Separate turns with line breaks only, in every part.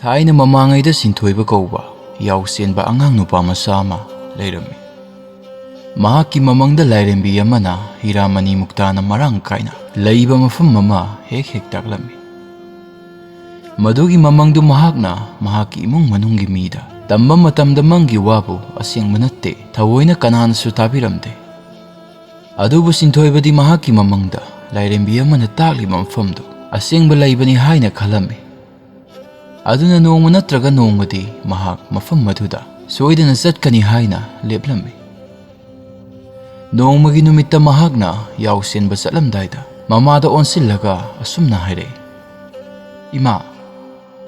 Thaina mamaŋꯉꯩꯗ Sinthoiba ꯀꯧꯕ ꯌꯥꯎ ꯆꯦꯟꯕ ꯑꯉꯥꯡ ꯅꯨꯄꯥ ꯃꯆꯥ ꯑꯃ ꯂꯩꯔꯝꯃꯤ꯫ ꯃꯍꯥꯛꯀꯤ ꯃꯃꯪꯗ ꯂꯥꯏꯔꯦꯝꯕꯤ ꯑꯃꯅ ꯍꯤꯔꯥꯃꯅꯤ ꯃꯨꯛꯇꯥꯅ ꯃꯔꯥꯡ ꯀꯥꯏꯅ ꯂꯩꯕ ꯃꯐꯝ ꯑꯃ ꯍꯦꯛ ꯇꯥꯛꯂꯝꯃꯤ꯫ ꯃꯗꯨꯒꯤ ꯃꯃꯪꯗꯨ ꯃꯍꯥꯛꯅ ꯃꯍꯥꯛꯀꯤ ꯏꯃꯨꯡ ꯃꯅꯨꯡꯒꯤ ꯃꯤꯗ ꯇꯝꯕ ꯃꯇꯝꯗ ꯃꯪꯒꯤ ꯋꯥꯕꯨ ꯑꯁꯦꯡꯕ ꯅꯠꯇꯦ ꯊꯑꯣꯏꯅ ꯀꯅꯥꯅꯁꯨ ꯇꯥꯕꯤꯔꯝꯗꯦ꯫ ꯑꯗꯨꯕꯨ Sinthoibꯗꯤ ꯃꯍꯥꯛꯀꯤ ꯃꯃꯪꯗ ꯂꯥꯏꯔꯦꯝꯕꯤ ꯑꯃꯅ ꯇꯥꯛꯂꯤꯕ ꯃꯐꯝꯗꯨ ꯑꯁꯦꯡꯕ ꯂꯩꯕꯅꯤ ꯍꯥꯏꯅ ꯈꯜꯂꯝꯃꯤ꯫ ꯑꯗꯨꯅ ꯅꯣꯡꯃ ꯅꯠꯇ꯭ꯔꯒ ꯅꯣꯡꯃꯗꯤ ꯃꯍꯥꯛ ꯃꯐꯝ ꯑꯗꯨꯗ ꯁꯣꯏꯗꯅ ꯆꯠꯀꯅꯤ ꯍꯥꯏꯅ ꯂꯦꯞꯂꯝꯃꯤ꯫ ꯅꯣꯡꯃꯒꯤ ꯅꯨꯃꯤꯠꯇ ꯃꯍꯥꯛꯅ ꯌꯥꯎ ꯆꯦꯟꯕ ꯆꯠꯂꯝꯗꯥꯏꯗ ꯃꯃꯥꯗ ꯑꯣꯟꯁꯤꯜꯂꯒ ꯑꯁꯨꯝꯅ ꯍꯥꯏꯔꯛꯏ, "ꯏꯃꯥ,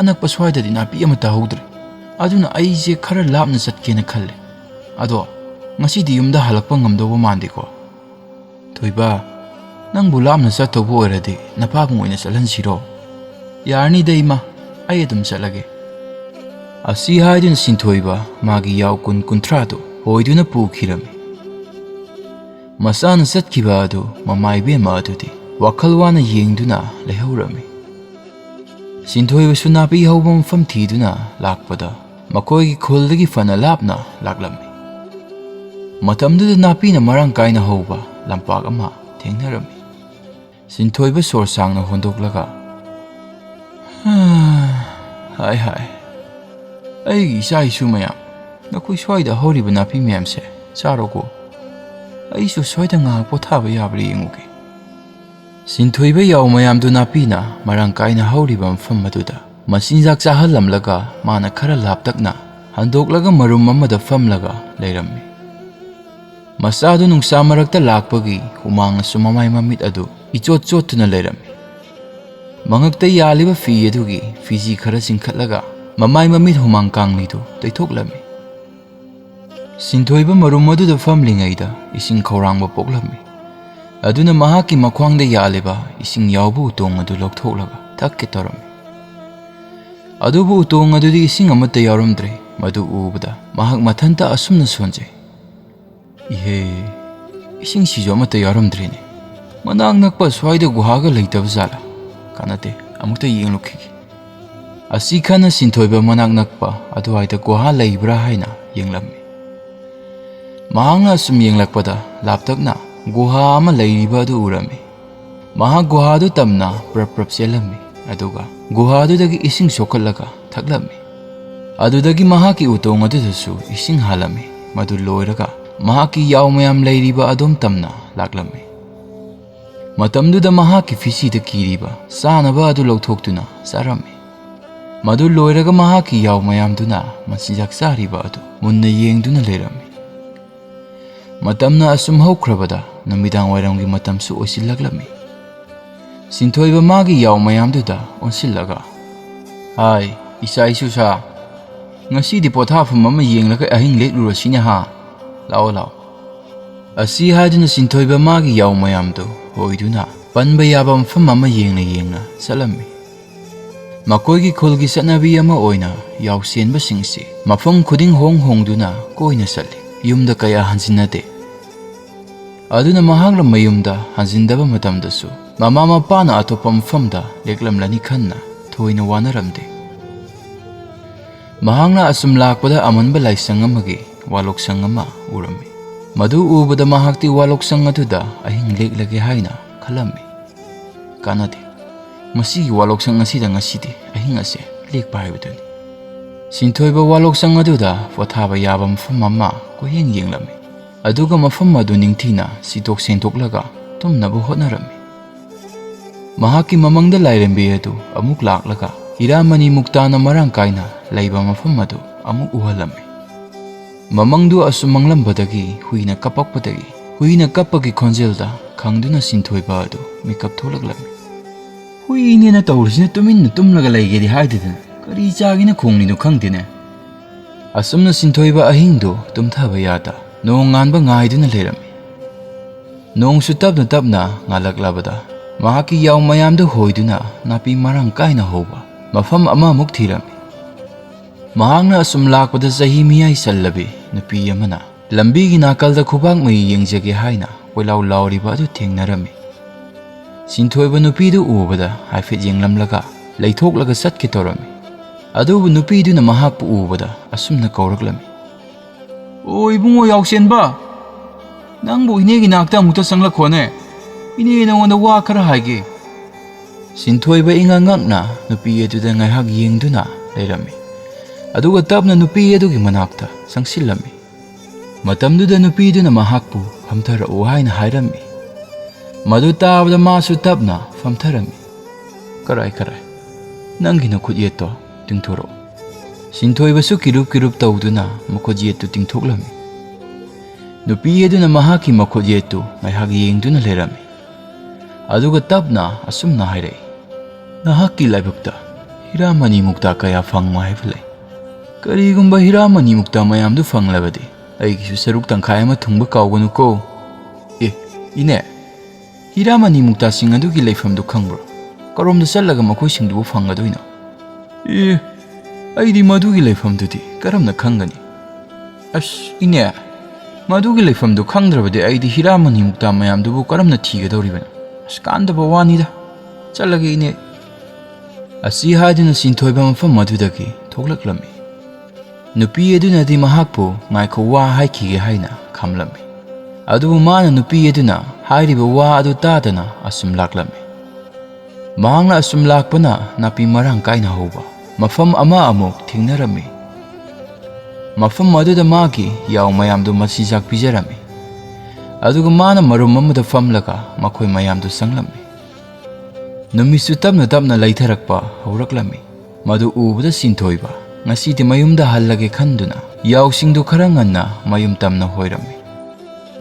ꯑꯅꯛꯄ ꯁ꯭ꯋꯥꯏꯗꯗꯤ ꯅꯥꯄꯤ ꯑꯃꯠꯇ ꯍꯧꯗ꯭ꯔꯦ꯫ ꯑꯗꯨꯅ ꯑꯩꯁꯦ ꯈꯔ ꯂꯥꯞꯅ ꯆꯠꯀꯦꯅ ꯈꯜꯂꯦ꯫ ꯑꯗꯣ ꯉꯁꯤꯗꯤ ꯌꯨꯝꯗ ꯍꯜꯂꯛꯄ ꯉꯝꯗꯧꯕ ꯃꯥꯟꯗꯦꯀꯣ? ꯊꯣꯏꯕ, ꯅꯪꯕꯨ ꯂꯥꯞꯅ ꯆꯠꯇꯧꯕ ꯑꯣꯏꯔꯗꯤ ꯅꯄꯥꯕꯨꯡ ꯑꯣꯏꯅ ꯆꯠꯍꯟꯁꯤꯔꯣ?" "ꯌꯥꯔꯅꯤꯗ ꯏꯃꯥ, ꯑꯩ ꯑꯗꯨꯝ ꯆꯠꯂꯒꯦ." ꯑꯁꯤ ꯍꯥꯏꯗꯨꯅ Sinthoiba ꯃꯥꯒꯤ ꯌꯥꯎ 20-30ꯗꯨ ꯍꯣꯏꯗꯨꯅ ꯄꯨꯈꯤꯔꯝꯃꯤ꯫ ꯃꯆꯥꯅ ꯆꯠꯈꯤꯕ ꯑꯗꯨ ꯃꯃꯥ ꯏꯕꯦꯝꯃ ꯑꯗꯨꯗꯤ ꯋꯥꯈꯜ ꯋꯥꯅ ꯌꯦꯡꯗꯨꯅ ꯂꯩꯍꯧꯔꯝꯃꯤ꯫ Sinthoibaꯁꯨ ꯅꯥꯄꯤ ꯍꯧꯕ ꯃꯐꯝ ꯊꯤꯗꯨꯅ ꯂꯥꯛꯄꯗ ꯃꯈꯣꯏꯒꯤ ꯈꯨꯜꯗꯒꯤ ꯐꯅ ꯂꯥꯞꯅ ꯂꯥꯛꯂꯝꯃꯤ꯫ ꯃꯇꯝꯗꯨꯗ ꯅꯥꯄꯤꯅ ꯃꯔꯥꯡ ꯀꯥꯏꯅ ꯍꯧꯕ ꯂꯝꯄꯥꯛ ꯑꯃ ꯊꯦꯡꯅꯔꯝꯃꯤ꯫ Sinthoiba ꯁꯣꯔ ꯁꯥꯡꯅ ꯍꯣꯟꯗꯣꯛꯂꯒ, "ꯍꯥꯏ ꯍꯥꯏ, ꯑꯩꯒꯤ ꯏꯆꯥ ꯏꯁꯨ ꯃꯌꯥꯝ, ꯅꯈꯣꯏ ꯁ꯭ꯋꯥꯏꯗ ꯍꯧꯔꯤꯕ ꯅꯥꯄꯤ ꯃꯌꯥꯝꯁꯦ ꯆꯥꯔꯣꯀꯣ꯫ ꯑꯩꯁꯨ ꯁ꯭ꯋꯥꯏꯗ ꯉꯥꯏꯍꯥꯛ ꯄꯣꯊꯥꯕ ꯌꯥꯕ꯭ꯔꯥ ꯌꯦꯡꯉꯨꯒꯦ." Sinthoiba ꯌꯥꯎ ꯃꯌꯥꯝꯗꯨ ꯅꯥꯄꯤꯅ ꯃꯔꯥꯡ ꯀꯥꯏꯅ ꯍꯧꯔꯤꯕ ꯃꯐꯝ ꯑꯗꯨꯗ ꯃꯆꯤꯟꯖꯥꯛ ꯆꯥꯍꯜꯂꯝꯂꯒ ꯃꯥꯅ ꯈꯔ ꯂꯥꯞꯇꯛꯅ ꯍꯟꯗꯣꯛꯂꯒ ꯃꯔꯨꯝ ꯑꯃꯗ ꯐꯝꯂꯒ ꯂꯩꯔꯝꯃꯤ꯫ ꯃꯆꯥꯗꯨ ꯅꯨꯡꯁꯥ ꯃꯔꯛꯇ ꯂꯥꯛꯄꯒꯤ ꯍꯨꯃꯥꯡꯅꯁꯨ ꯃꯃꯥꯏ ꯃꯃꯤꯠ ꯑꯗꯨ ꯏꯆꯣꯠ ꯆꯣꯠꯇꯨꯅ ꯂꯩꯔꯝꯃꯤ꯫ ꯃꯉꯛꯇ ꯌꯥꯜꯂꯤꯕ ꯐꯤ ꯑꯗꯨꯒꯤ ꯐꯤꯖꯤ ꯈꯔ ꯆꯤꯡꯈꯠꯂꯒ ꯃꯃꯥꯏ ꯃꯃꯤꯠ ꯍꯨꯃꯥꯡ ꯀꯥꯡꯂꯤꯗꯨ ꯇꯩꯊꯣꯛꯂꯝꯃꯤ꯫ Sinthoiba ꯃꯔꯨꯝ ꯑꯗꯨꯗ ꯐꯝꯂꯤꯉꯩꯗ ꯏꯁꯤꯡ ꯈꯧꯔꯥꯡꯕ ꯄꯣꯛꯂꯝꯃꯤ꯫ ꯑꯗꯨꯅ ꯃꯍꯥꯛꯀꯤ ꯃꯈ꯭ꯋꯥꯡꯗ ꯌꯥꯜꯂꯤꯕ ꯏꯁꯤꯡ ꯌꯥꯎꯕ ꯎꯇꯣꯡ ꯑꯗꯨ ꯂꯧꯊꯣꯛꯂꯒ ꯊꯛꯀꯦ ꯇꯧꯔꯝꯃꯤ꯫ ꯑꯗꯨꯕꯨ ꯎꯇꯣꯡ ꯑꯗꯨꯗꯤ ꯏꯁꯤꯡ ꯑꯃꯠꯇ ꯌꯥꯎꯔꯝꯗ꯭ꯔꯦ꯫ ꯃꯗꯨ ꯎꯕꯗ ꯃꯍꯥꯛ ꯃꯊꯟꯇ ꯑꯁꯨꯝꯅ ꯁꯣꯟꯖꯩ, "ꯏꯍꯦ, ꯏꯁꯤꯡꯁꯤꯁꯨ ꯑꯃꯠꯇ ꯌꯥꯎꯔꯝꯗ꯭ꯔꯦꯅꯦ꯫ ꯃꯅꯥꯛ ꯅꯛꯄ ꯁ꯭ꯋꯥꯏꯗ ꯒꯨꯍꯥꯒ ꯂꯩꯇꯕ ꯖꯥꯠꯂꯥ? ꯀꯥꯟꯅꯗꯦ, ꯑꯃꯨꯛꯇ ꯌꯦꯡꯂꯨꯈꯤꯒꯦ." ꯑꯁꯤ ꯈꯟꯅ Sinthoiba ꯃꯅꯥꯛ ꯅꯛꯄ ꯑꯗꯨꯋꯥꯏꯗ ꯒꯨꯍꯥ ꯂꯩꯕ꯭ꯔꯥ ꯍꯥꯏꯅ ꯌꯦꯡꯂꯝꯃꯤ꯫ ꯃꯍꯥꯛꯅ ꯑꯁꯨꯝ ꯌꯦꯡꯂꯛꯄꯗ ꯂꯥꯞꯇꯛꯅ ꯒꯨꯍꯥ ꯑꯃ ꯂꯩꯔꯤꯕ ꯑꯗꯨ ꯎꯔꯝꯃꯤ꯫ ꯃꯍꯥꯛ ꯒꯨꯍꯥꯗꯨ ꯇꯝꯅ ꯄ꯭ꯔꯞ ꯆꯦꯜꯂꯝꯃꯤ ꯑꯗꯨꯒ ꯒꯨꯍꯥꯗꯨꯗꯒꯤ ꯏꯁꯤꯡ ꯁꯣꯛꯈꯠꯂꯒ ꯊꯛꯂꯝꯃꯤ꯫ ꯑꯗꯨꯗꯒꯤ ꯃꯍꯥꯛꯀꯤ ꯎꯇꯣꯡ ꯑꯗꯨꯗꯁꯨ ꯏꯁꯤꯡ ꯍꯥꯜꯂꯝꯃꯤ꯫ ꯃꯗꯨ ꯂꯣꯏꯔꯒ ꯃꯍꯥꯛꯀꯤ ꯌꯥꯎ ꯃꯌꯥꯝ ꯂꯩꯔꯤꯕ ꯑꯗꯣꯝ ꯇꯝꯅ ꯂꯥꯛꯂꯝꯃꯤ꯫ ꯃꯇꯝꯗꯨꯗ ꯃꯍꯥꯛꯀꯤ ꯐꯤꯁꯤꯗ ꯀꯤꯔꯤꯕ ꯆꯥꯅꯕ ꯑꯗꯨ ꯂꯧꯊꯣꯛꯇꯨꯅ ꯆꯥꯔꯝꯃꯤ꯫ ꯃꯗꯨ ꯂꯣꯏꯔꯒ ꯃꯍꯥꯛꯀꯤ ꯌꯥꯎ ꯃꯌꯥꯝꯗꯨꯅ ꯃꯆꯤꯟꯖꯥꯛ ꯆꯥꯔꯤꯕ ꯑꯗꯨ ꯃꯨꯟꯅ ꯌꯦꯡꯗꯨꯅ ꯂꯩꯔꯝꯃꯤ꯫ ꯃꯇꯝꯅ ꯑꯁꯨꯝ ꯍꯧꯈ꯭ꯔꯕꯗ ꯅꯨꯃꯤꯗꯥꯡ ꯋꯥꯏꯔꯝꯒꯤ ꯃꯇꯝꯁꯨ ꯑꯣꯏꯁꯤꯜꯂꯛꯂꯝꯃꯤ꯫ Sinthoiba ꯃꯥꯒꯤ ꯌꯥꯎ ꯃꯌꯥꯝꯗꯨꯗ ꯑꯣꯟꯁꯤꯜꯂꯒ, "ꯍꯥꯏ ꯏꯆꯥ ꯏꯁꯨꯁꯥ, ꯉꯁꯤꯗꯤ ꯄꯣꯊꯥꯐꯝ ꯑꯃ ꯌꯦꯡꯂꯒ ꯑꯍꯤꯡ ꯂꯦꯛꯂꯨꯔꯁꯤꯅꯦ ꯍꯥ? ꯂꯥꯛꯑꯣ ꯂꯥꯛꯑꯣ." ꯑꯁꯤ ꯍꯥꯏꯗꯨꯅ Sinthoiba ꯃꯥꯒꯤ ꯌꯥꯎ ꯃꯌꯥꯝꯗꯨ ꯍꯣꯏꯗꯨꯅ ꯄꯟꯕ ꯌꯥꯕ ꯃꯐꯝ ꯑꯃ ꯌꯦꯡꯅ ꯆꯠꯂꯝꯃꯤ꯫ ꯃꯈꯣꯏꯒꯤ ꯈꯨꯜꯒꯤ ꯆꯠꯅꯕꯤ ꯑꯃ ꯑꯣꯏꯅ ꯌꯥꯎ ꯆꯦꯟꯕꯁꯤꯡꯁꯤ ꯃꯐꯝ ꯈꯨꯗꯤꯡ ꯍꯣꯡꯗꯨꯅ ꯀꯣꯏꯅ ꯆꯠꯂꯤ, ꯌꯨꯝꯗ ꯀꯌꯥ ꯍꯟꯖꯤꯟꯅꯗꯦ꯫ ꯑꯗꯨꯅ ꯃꯍꯥꯛꯅ ꯃꯌꯨꯝꯗ ꯍꯟꯖꯤꯟꯗꯕ ꯃꯇꯝꯗꯁꯨ ꯃꯃꯥ ꯃꯄꯥꯅ ꯑꯇꯣꯞꯄ ꯃꯐꯝꯗ ꯂꯦꯛꯂꯝꯂꯅꯤ ꯈꯟꯅ ꯊꯣꯏꯅ ꯋꯥꯅꯔꯝꯗꯦ꯫ ꯃꯍꯥꯛꯅ ꯑꯁꯨꯝ ꯂꯥꯛꯄꯗ ꯑꯃꯟꯕ ꯂꯥꯏꯁꯪ ꯑꯃꯒꯤ ꯋꯥꯂꯣꯛꯁꯪ ꯑꯃ ꯎꯔꯝꯃꯤ꯫ ꯃꯗꯨ ꯎꯕꯗ ꯃꯍꯥꯛꯇꯤ ꯋꯥꯂꯣꯛꯁꯪ ꯑꯗꯨꯗ ꯑꯍꯤꯡ ꯂꯦꯛꯂꯒꯦ ꯍꯥꯏꯅ ꯈꯜꯂꯝꯃꯤ꯫ ꯀꯥꯟꯅꯗꯦ, ꯃꯁꯤꯒꯤ ꯋꯥꯂꯣꯛꯁꯪ ꯑꯁꯤꯗ ꯉꯁꯤꯗꯤ ꯑꯍꯤꯡ ꯑꯁꯦ ꯂꯦꯛꯄ ꯍꯥꯏꯕꯗꯨꯅꯤ꯫ Sinthoiba ꯋꯥꯂꯣꯛꯁꯪ ꯑꯗꯨꯗ ꯄꯣꯊꯥꯕ ꯌꯥꯕ ꯃꯐꯝ ꯑꯃ ꯀꯣꯏꯌꯦꯡ ꯌꯦꯡꯂꯝꯃꯤ꯫ ꯑꯗꯨꯒ ꯃꯐꯝ ꯑꯗꯨ ꯅꯤꯡꯊꯤꯅ ꯁꯤꯠꯇꯣꯛ ꯁꯦꯡꯗꯣꯛꯂꯒ ꯇꯨꯝꯅꯕ ꯍꯣꯠꯅꯔꯝꯃꯤ꯫ ꯃꯍꯥꯛꯀꯤ ꯃꯃꯪꯗ ꯂꯥꯏꯔꯦꯝꯕꯤ ꯑꯗꯨ ꯑꯃꯨꯛ ꯂꯥꯛꯂꯒ ꯍꯤꯔꯥꯃꯅꯤ ꯃꯨꯛꯇꯥꯅ ꯃꯔꯥꯡ ꯀꯥꯏꯅ ꯂꯩꯕ ꯃꯐꯝ ꯑꯗꯨ ꯑꯃꯨꯛ ꯎꯍꯜꯂꯝꯃꯤ꯫ ꯃꯃꯪꯗꯨ ꯑꯁꯨꯝ ꯃꯪꯂꯝꯕꯗꯒꯤ ꯍꯨꯏꯅ ꯀꯞꯄꯒꯤ ꯈꯣꯟꯖꯦꯜꯗ ꯈꯪꯗꯨꯅ Sinthoiba ꯑꯗꯨ ꯃꯤꯀꯞ ꯊꯣꯛꯂꯛꯂꯝꯃꯤ꯫ "ꯍꯨꯏꯅꯦꯅ ꯇꯧꯔꯤꯁꯤꯅ ꯇꯨꯃꯤꯟꯅ ꯇꯨꯝꯂꯒ ꯂꯩꯒꯦꯗꯤ ꯍꯥꯏꯗꯗꯅ ꯀꯔꯤ ꯆꯥꯒꯦꯅ ꯈꯣꯡꯂꯤꯅꯣ ꯈꯪꯗꯦꯅꯦ." ꯑꯁꯨꯝꯅ Sinthoiba ꯑꯍꯤꯡꯗꯨ ꯇꯨꯝꯊꯕ ꯌꯥꯗ ꯅꯣꯡ ꯉꯥꯟꯕ ꯉꯥꯏꯗꯨꯅ ꯂꯩꯔꯝꯃꯤ꯫ ꯅꯣꯡꯁꯨ ꯇꯞꯅ ꯇꯞꯅ ꯉꯥꯜꯂꯛꯂꯕꯗ ꯃꯍꯥꯛꯀꯤ ꯌꯥꯎ ꯃꯌꯥꯝꯗꯨ ꯍꯣꯏꯗꯨꯅ ꯅꯥꯄꯤ ꯃꯔꯥꯡ ꯀꯥꯏꯅ ꯍꯧꯕ ꯃꯐꯝ ꯑꯃꯃꯨꯛ ꯊꯤꯔꯝꯃꯤ꯫ ꯃꯍꯥꯛꯅ ꯑꯁꯨꯝ ꯂꯥꯛꯄꯗ ꯆꯍꯤ ꯃꯤꯌꯥꯏ ꯆꯜꯂꯕꯤ ꯅꯨꯄꯤ ꯑꯃꯅ ꯂꯝꯕꯤꯒꯤ ꯅꯥꯀꯜꯗ ꯈꯨꯕꯥꯛ ꯃꯩ ꯌꯦꯡꯖꯒꯦ ꯍꯥꯏꯅ ꯀꯣꯏꯂꯥꯎ ꯂꯥꯎꯔꯤꯕ ꯑꯗꯨ ꯊꯦꯡꯅꯔꯝꯃꯤ꯫ Sinthoiba ꯅꯨꯄꯤꯗꯨ ꯎꯕꯗ ꯍꯥꯏꯐꯦꯠ ꯌꯦꯡꯂꯝꯂꯒ ꯂꯩꯊꯣꯛꯂꯒ ꯆꯠꯀꯦ ꯇꯧꯔꯝꯃꯤ꯫ Adubu nupiduna mahakpu ubada asumna kauraklami. O ibungo yaushenba nangbu inegi nakta amukta sanglakhone ine nangonda wa khara haige. Sinthoiba ingangakna nupi aduda ngaihak yengduna leirami. Aduga tapna nupi adugi manakta sangsilami. Matamduda nupiduna mahakpu famthara'u haina hairami. Madu tabada masu tapna famtharami. Karai nangi na khut yeto tingthoro. Sinthoibasu kirup tawduna makhut yetu tingthoklami. Nupi aduna mahaki makhut yetu ngaihak yengduna leirami. Aduga tapna asumna hairai. Nahakki laibakta hiramani mukta kaya fangma haibulai. Karigumba hiramani mukta mayamdu fanglabadi aigisu saruk tangkhai ama thungba kawganu ko. Ine hiramani mukta sing adugi leifamdu khangbro. Karomda challaga makhoi singdu fangadoina. Aidi madugi leifamdudi karamna khangani. Ine madugi leifamdu khangdrabadi aidi hiramani mukta mayamdubu karamna thigadoribana. Kandaba wanida challaga ine. Asi haduna Sinthoiba mafam madudagi thoklaklami. Nupi adunadi mahakpu ngaikho wa haikige haina khamlami. Adubu mana nupi aduna hairiba wa adu tadana asum laklami. Mahangna asum lakpana napi marang kaina hoba mafam ama amuk thingnarami. Mafam aduda magi yaw mayamdu masijak pijarami. Aduga mana marum amada famlaga makhoi mayamdu sanglami. Numisu tapna laitharakpa hauраklami. Madu ubada Sinthoiba ngasidi mayumda hallage khanduna yawsingdu khara nganna mayum tamna hoirami.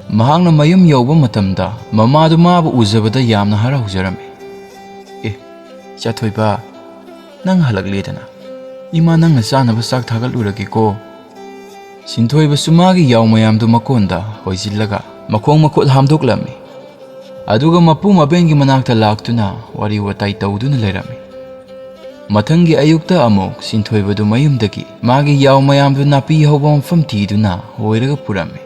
Mahangna mayum yawba matamda mamadu mabu uzabada yamna haraujarami. Chathoiba nang halakledana ima nangna chanaba sak thagalurage ko. Sinthoiba sumagi yaw mayamdu makonda hoijillaga makhong makhot hamdoklami. Aduga mapu mabengi manakta laktuna wari watai tawduna leirami. Mathangi ayukta amok Sinthoibadu mayumdagi magi yaw mayamdu napi hauba mafam tiduna hoiraga purami.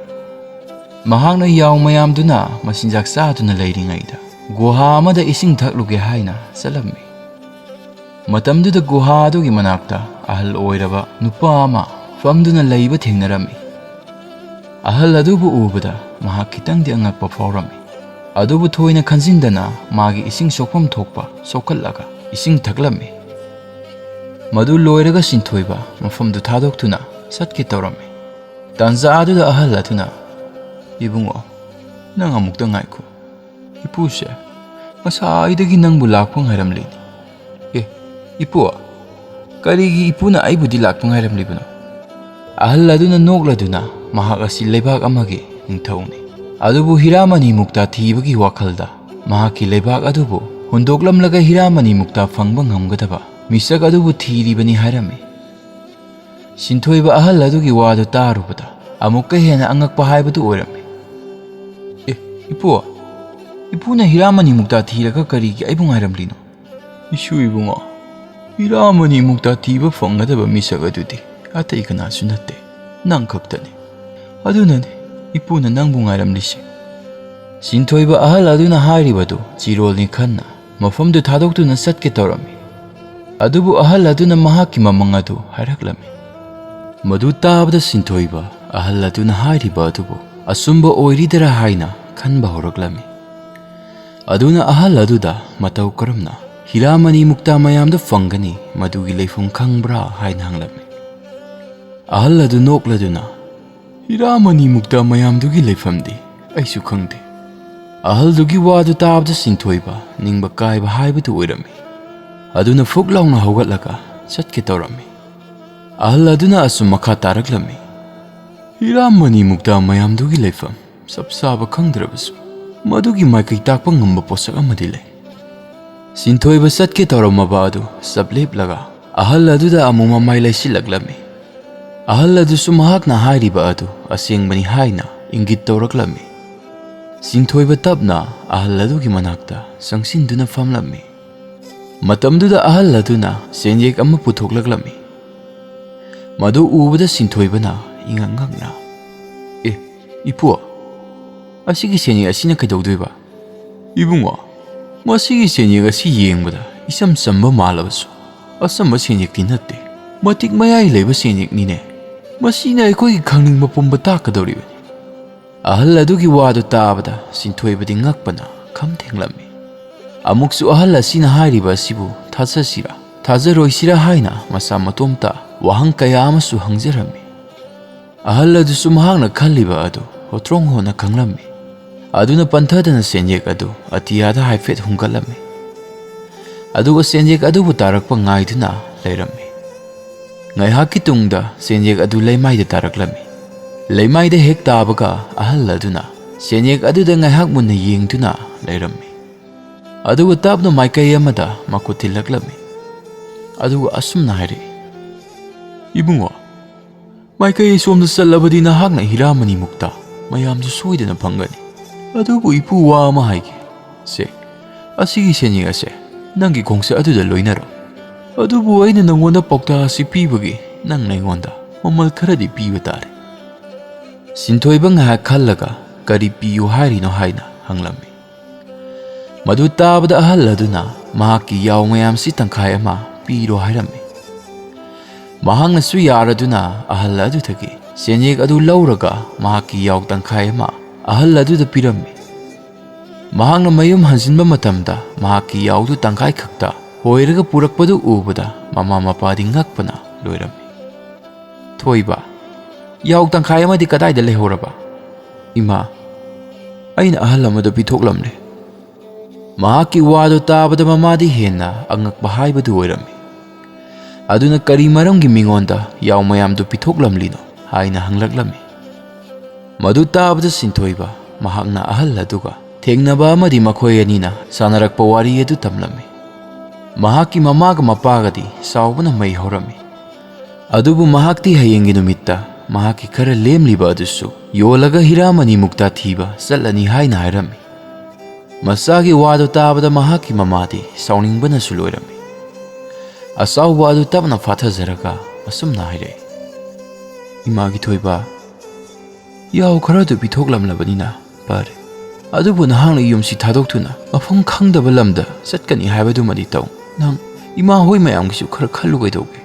Mahangna yaw mayamduna masinjak saduna leiringaida guha amada ising thakluge haina salami. Matamduda guha adugi manakta ahal oiraba nupa ama famduna leiba thengnarami. Ahal adubu ubada mahak khitangdi angakpa faurami. Adubu thoina khanjindana magi ising sokpam thokpa sokallaga ising thaklami. Madu loiraga Sinthoiba mafamdu thadoktuna satke tawrami. Tanza aduda ahal aduna ibungo nang amukta ngaikho. Ipuse masaidagi nangbu lakpang hairamlini. Ipu karigi ipuna aibudi lakpang hairamlibano. Ahal aduna nokladuna mahak asi leibak amagi ningthauni. Adubu hiramani mukta thibagi wakhalda mahaki leibak adubu hundoklamlaga hiramani mukta fangba ngamgadaba misak adubu thiribani hairami. Sinthoiba ahal adugi wadu tarubada amukka hena angakpa haibadu oirami. Ipuna hiramani mukta thiraga karigi aibung hairamlino. Isu ibungo hiramani mukta thiba fangadaba misak adudi atai kanasu natte nang khaktani. Adunani ipuna nangbu ngairamlisi. Sinthoiba ahal aduna hairibadu chirolni khanna mafamdu thadoktuna satke tawrami. Adubu ahal aduna mahaki mamang adu hairaklami. Madu tabada Sinthoiba ahal aduna hairiba adubu asumba oiridara haina khanba horaklami. Aduna ahal aduda matau karamna hiramani mukta mayamda fangani madugi leifum khangbra haina hanglami. Ahal adu nokladuna hiramani mukta mayamdugi leifamdi aisu khangde. Ahal dugi wadu tabda Sinthoiba ningba kaiba haibadu oirami. Aduna fuklauna haugatlaga satke tawrami. Ahal aduna asum makha taraklami. Hiramani mukta mayamdugi leifam sapsaba khangdrabasu madugi maikai takpa ngamba posak amadi lei. Sinthoiba satke tawramaba adu sableplaga ahal aduda amuma mai laisilaklami. Ahal adusu mahakna hairiba adu asengbani haina ingit tawraklami. Sinthoiba tapna ahal adugi manakta sangsinduna famlami. Matamduda ahal aduna senjek amma puthoklaklami. Madu ubada Sinthoibana ingangakna ipu asigi senyek asina kaidawdoiba. Ibungo masigi senyek asi yengbada isam samba malabasu asamba senyekti natte Matik mayai leba senyek nine. Masina aikogi khangning pumba takadoribani. Ahal adugi wadu tabada Sinthoiba di ngakpana kham thenglammi. Amuksu ahal asina hairiba asibu thajasira thajaroisira haina masa matomta wahang kaya amasu hangjarammi. Ahal adusu mahakna khalliba adu hotrong hona khanglammi. Aduna panthadana senyek adu atiyada haifet hungalammi. Aduga senyek adubu tarakpa ngaiduna leirammi. Ngaihaki tungda senyek adu leimaida taraklammi. Leimaida hek tabaga ahal aduna senyek aduda ngaihak munna yengduna leirammi. Aduga tabna maikai amada makutilaklammi. Aduga asumna hairi. Ibungo, maikai somda salabadi nahakna hiramani mukta mayamdu soidana phangani. Adubu ipu wa ama haige. Se, asigi senyek ase nangi khongsa aduda loinaro. Adubu aina nangonda paukta asi pibagi nang naingonda mamal kharadi piba tare. Sinthoiba ngahak khallaga kari piyu hairino haina hanglammi. Madu tabada ahal aduna mahaki yaw mayam si tangkai ama piro hairammi. Mahangna su yaraduna ahal adutagi senyek adu lauraga mahaki yaw tangkai ama ahal aduda pirammi. Mahangna mayum hansinba matamda mahaki yaw du tangkai khakta hoiraga purakpadu ubada mama mapadi ngakpana loirammi. Thoiba, yaw tangkai amadi kadaida lehoraba? Ima, aina ahal amada pithoklamle. Mahaki wado tabada mamadi henna angakba haibadu oirammi. Aduna kari maramgi mingonda yaw mayamdu pithoklamlino haina hanglaklammi. Madu tabada Sinthoiba mahakna ahal aduga thengnaba amadi makhoi anina sanarakpa wari adu tamlammi. Mahaki mamaga mapagadi saubana mai horammi. Adubu mahakti hayengi numitta mahaki khara lemliba adusu yolaga hiramani mukta thiba salani haina hairammi. Masagi wadu tabada mahaki mamadi sauningbana suloirammi. Asau wadu tabna fathajaraga asumna haire. Imagi Thoiba, yaw kharadu pithoklamlabanina pare. Adubu nahangna yumsi thadokthuna mafam khangdaba lamda chatkani haibadumadi taw. Nang ima hoi mayamgisu khara khallugaidauge.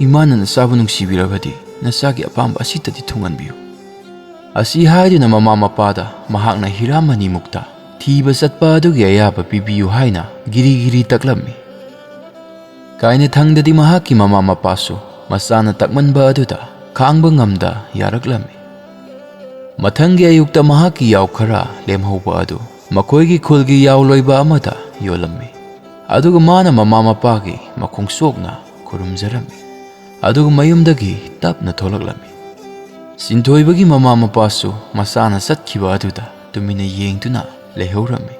Ima na nasabu nungsibirabadi nasagi apamba asitadi thunganbiyu. Asi haiduna mama mapada mahakna hiramani mukta thiba chatpa adugi ayaba pibiyu haina giri taklammi. Kaina thangdadi mahaki mama mapasu masana takmanba aduda khangba ngamda yaraklammi. Mathangi ayukta mahaki yaw khara lemhauba adu makoigi khulgi yaw loiba amada yolammi. Aduga mana mama mapagi makhong sokna khurumjarammi. Aduga mayumdagi tapna tholaklammi. Sinthoibagi mama mapasu masana satkhiba aduda tumina yengtuna lehaurammi.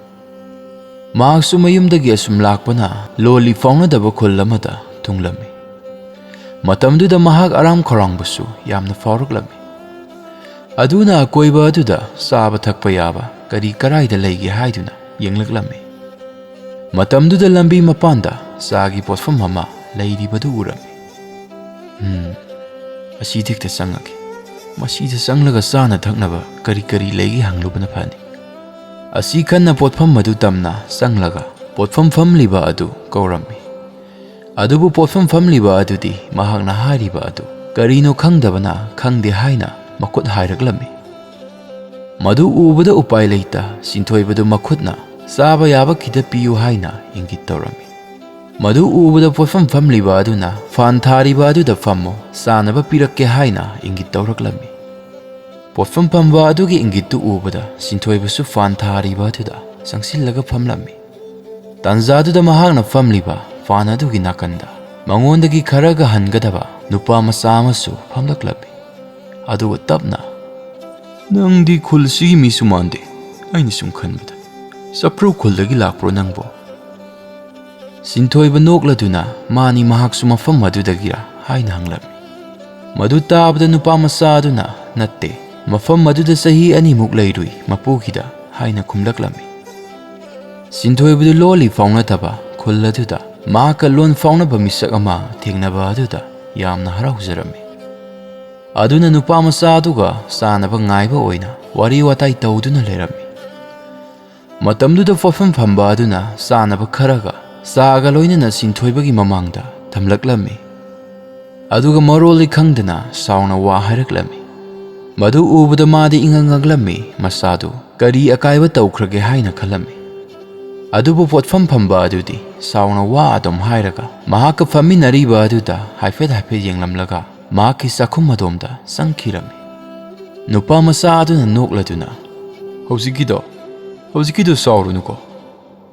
Mahaksu mayumdagi asum lakpana loli faunadaba khul amada thunglammi. Matamduda mahak aram khorangbasu yamna fauraklammi. Aduna akoiba aduda saba thakpa yaba kari karaida leigi haiduna yenglaklammi. Matamduda lambi mapanda sagi potfam ama leiribadu urammi. Asidikta sangagi. Masida sanglaga sana thaknaba kari leigi hanglubana phani. Asi khanna potfam madu tamna sanglaga potfam famliba adu kaurammi. Adubu potfam famliba adudi mahakna hairiba adu karino khangdabana khangde haina makut hairaklammi. Madu ubada upai leita Sinthoibadu makhutna saba yaba khida piyu haina ingit taurammi. Madu ubada potfam famliba aduna fan thariba aduda fammo sanaba pirakke haina ingit tauraklammi. Potfam pamba adugi ingittu ubada Sinthoibasu fan thariba aduda sangsillaga famlammi. Tanzaduda mahakna famliba fan adugi nakanda mangondagi kharaga hangadaba nupa macha amasu famlaklammi. Aduga tapna nangdi khulsigi misu mande aini sum khanbada sapro khulagi lakpro nangbo. Sinthoiba nokladuna mani mahaksu mafam adudagira haina hanglammi. Madu tabada nupa macha aduna natte mafam aduda sahi animuk leirui mapukida haina khumlaklammi. Sinthoibadu loli faunataba khulladuda mahaka lon faunaba misak ama thengnaba aduda yamna haraujarammi. Aduna nupa macha aduga sanaba ngaiba oina wari watai tauduna leirammi. Matamduda potfam phamba aduna sanaba kharaga saga loinana Sinthoibagi mamangda ꯊꯝꯂꯛꯂꯝꯃꯤ ꯑꯗꯨꯒ ꯃꯔꯣꯜꯗꯤ ꯈꯪꯗꯅ ꯁꯥꯎꯅ ꯋꯥ ꯍꯥꯏꯔꯛꯂꯝꯃꯤ ꯃꯗꯨ ꯎꯕꯗ ꯃꯥꯗꯤ ꯏꯉꯛꯉꯛꯂꯝꯃꯤ ꯃꯆꯥꯗꯨ ꯀꯔꯤ ꯑꯀꯥꯏꯕ ꯇꯧꯈ꯭ꯔꯒꯦ ꯍꯥꯏꯅ ꯈꯜꯂꯝꯃꯤ ꯑꯗꯨꯕꯨ ꯄꯣꯠꯐꯝ ꯐꯝꯕ ꯑꯗꯨꯗꯤ ꯁꯥꯎꯅ ꯋꯥ ꯑꯗꯨꯝ ꯍꯥꯏꯔꯒ ꯃꯍꯥꯛꯀ ꯐꯝꯃꯤꯟꯅꯔꯤꯕ ꯑꯗꯨꯗ ꯍꯥꯏꯐꯦꯠ ꯌꯦꯡꯂꯝꯂꯒ ꯃꯍꯥꯛꯀꯤ ꯆꯥꯛꯈꯨꯝ ꯑꯗꯣꯝꯗ ꯆꯪꯈꯤꯔꯝꯃꯤ ꯅꯨꯄꯥ ꯃꯆꯥ ꯑꯗꯨꯅ ꯅꯣꯛꯂꯗꯨꯅ ꯍꯧꯖꯤꯛꯀꯤꯗꯣ ꯁꯥꯎꯔꯨꯅꯨꯀꯣ